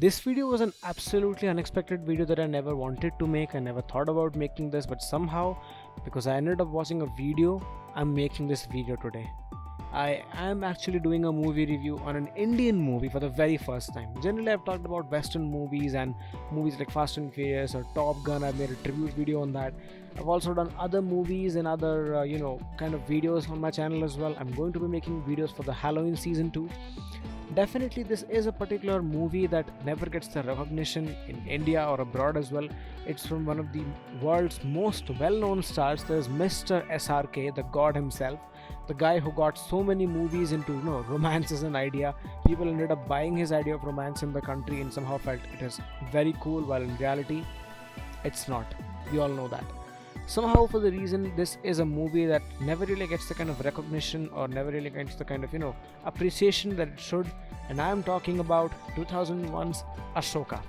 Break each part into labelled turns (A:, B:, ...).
A: This video was an absolutely unexpected video that I never wanted to make. I never thought about making this, but somehow, because I ended up watching a video, I'm making this video today. I am actually doing a movie review on an Indian movie for the very first time. Generally, I've talked about Western movies and movies like Fast and Furious or Top Gun. I've made a tribute video on that. I've also done other movies and other, kind of videos on my channel as well. I'm going to be making videos for the Halloween season 2. Definitely, this is a particular movie that never gets the recognition in India or abroad as well. It's from one of the world's most well-known stars. There's Mr. SRK, the god himself, the guy who got so many movies into romance as an idea. People ended up buying his idea of romance in the country and somehow felt it is very cool, while in reality, it's not. We all know that. Somehow, for the reason, this is a movie that never really gets the kind of recognition or never really gets the kind of appreciation that it should, and I am talking about 2001's Asoka.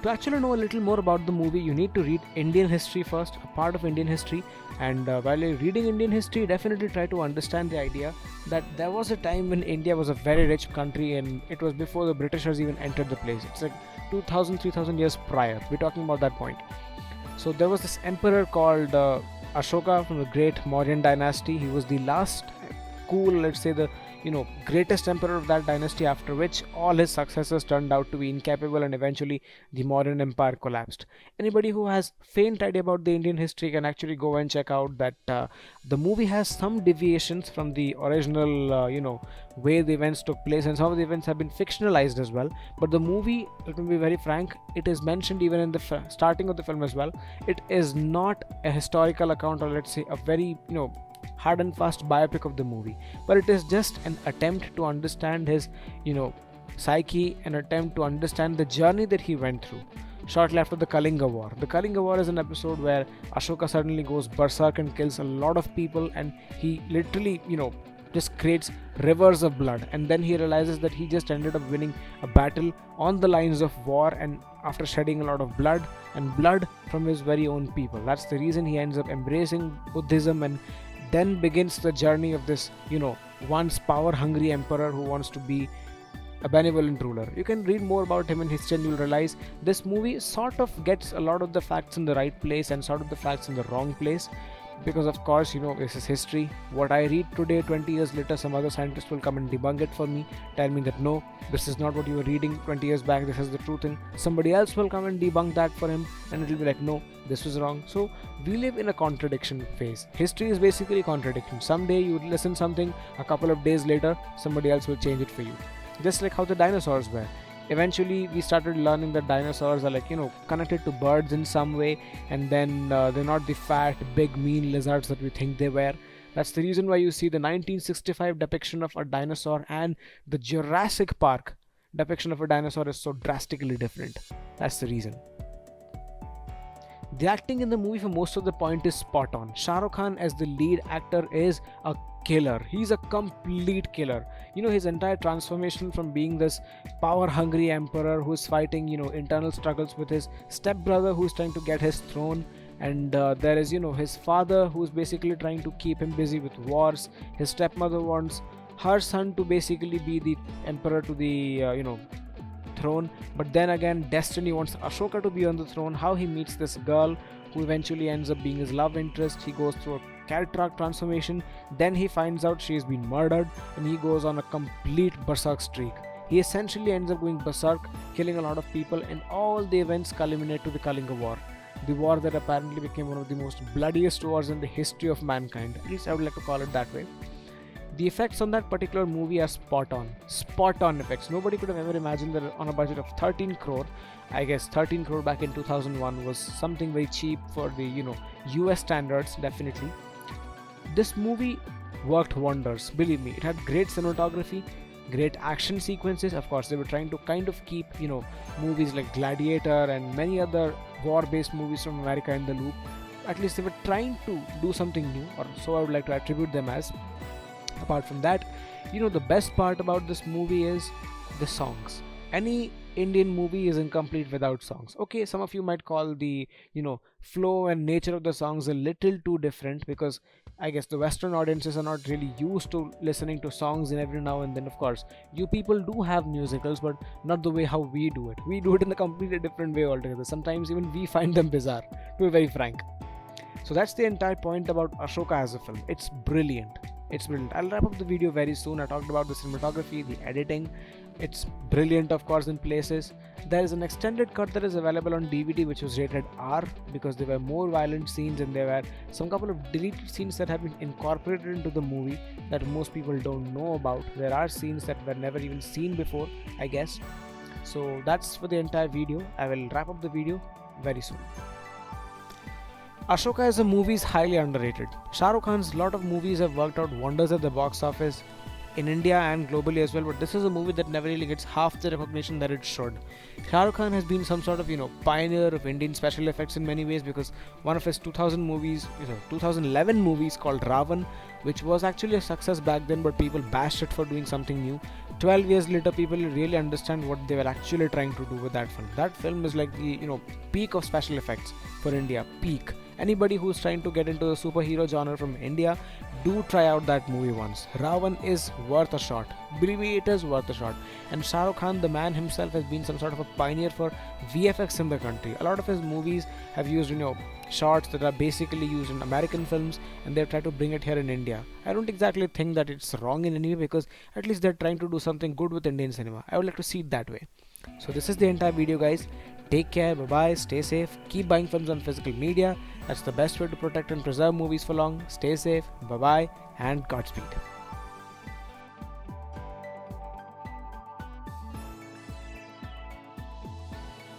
A: To actually know a little more about the movie, you need to read Indian history first, a part of Indian history, and while you're reading Indian history, definitely try to understand the idea that there was a time when India was a very rich country, and it was before the Britishers even entered the place. It's like 2000-3000 years prior. We're talking about that point. So there was this emperor called Asoka from the great Mauryan dynasty. He was the last cool, let's say the greatest emperor of that dynasty, after which all his successors turned out to be incapable and eventually the Mauryan empire collapsed. Anybody who has faint idea about the Indian history can actually go and check out that the movie has some deviations from the original way the events took place, and some of the events have been fictionalized as well. But the movie, let me be very frank, it is mentioned even in the starting of the film as well. It is not a historical account, or let's say a very hard and fast biopic of the movie, but it is just an attempt to understand his psyche, an attempt to understand the journey that he went through shortly after the Kalinga War. The Kalinga War is an episode where Ashoka suddenly goes berserk and kills a lot of people, and he literally just creates rivers of blood, and then he realizes that he just ended up winning a battle on the lines of war, and after shedding a lot of blood, and blood from his very own people. That's the reason he ends up embracing Buddhism, and then begins the journey of this once power hungry emperor who wants to be a benevolent ruler. You can read more about him in history and you'll realize this movie sort of gets a lot of the facts in the right place and sort of the facts in the wrong place, because of course this is history. What I read today, 20 years later, some other scientist will come and debunk it for me, tell me that no, this is not what you were reading 20 years back, this is the true thing. Somebody else will come and debunk that for him, and it will be like, no, this was wrong. So we live in a contradiction phase. History is basically contradiction. Someday you would listen something, a couple of days later somebody else will change it for you. Just like how the dinosaurs were. Eventually we started learning that dinosaurs are connected to birds in some way, and then they're not the fat, big, mean lizards that we think they were. That's the reason why you see the 1965 depiction of a dinosaur and the Jurassic Park depiction of a dinosaur is so drastically different. That's the reason. The acting in the movie for most of the point is spot on. Shahrukh Khan as the lead actor is a killer. He's a complete killer. His entire transformation from being this power hungry emperor who's fighting internal struggles with his stepbrother who's trying to get his throne, and there is his father who's basically trying to keep him busy with wars. His stepmother wants her son to basically be the emperor to the throne, but then again destiny wants Ashoka to be on the throne. How he meets this girl who eventually ends up being his love interest. He goes through a character arc transformation, then he finds out she has been murdered, and he goes on a complete berserk streak. He essentially ends up going berserk, killing a lot of people, and all the events culminate to the Kalinga War, the war that apparently became one of the most bloodiest wars in the history of mankind. At least I would like to call it that way. The effects on that particular movie are spot on effects. Nobody could have ever imagined that on a budget of 13 crore, I guess 13 crore back in 2001 was something very cheap for the US standards. Definitely this movie worked wonders, believe me. It had great cinematography, great action sequences. Of course they were trying to kind of keep movies like Gladiator and many other war-based movies from America in the loop. At least they were trying to do something new, or so I would like to attribute them as. Apart from that, the best part about this movie is the songs. Any Indian movie is incomplete without songs. Okay, some of you might call the flow and nature of the songs a little too different, because I guess the Western audiences are not really used to listening to songs in every now and then. Of course, you people do have musicals, but not the way how we do it. We do it in a completely different way altogether. Sometimes even we find them bizarre, to be very frank. So that's the entire point about Ashoka as a film. It's brilliant. It's brilliant. I'll wrap up the video very soon. I talked about the cinematography, the editing. It's brilliant, of course, in places. There is an extended cut that is available on DVD which was rated R because there were more violent scenes and there were some couple of deleted scenes that have been incorporated into the movie that most people don't know about. There are scenes that were never even seen before, I guess. So that's for the entire video. I will wrap up the video very soon. Ashoka as a movie is highly underrated. Shahrukh Khan's lot of movies have worked out wonders at the box office in India and globally as well, but this is a movie that never really gets half the recognition that it should. Shahrukh Khan has been some sort of, pioneer of Indian special effects in many ways because one of his 2011 movies called Ravan, which was actually a success back then, but people bashed it for doing something new. 12 years later, people really understand what they were actually trying to do with that film. That film is like the, peak of special effects for India, peak. Anybody who's trying to get into the superhero genre from India, do try out that movie once. Ravan is worth a shot. Believe me, it is worth a shot. And Shahrukh Khan, the man himself, has been some sort of a pioneer for VFX in the country. A lot of his movies have used, shots that are basically used in American films, and they've tried to bring it here in India. I don't exactly think that it's wrong in any way because at least they're trying to do something good with Indian cinema. I would like to see it that way. So this is the entire video, guys. Take care, bye-bye, stay safe, keep buying films on physical media. That's the best way to protect and preserve movies for long. Stay safe, bye-bye, and Godspeed.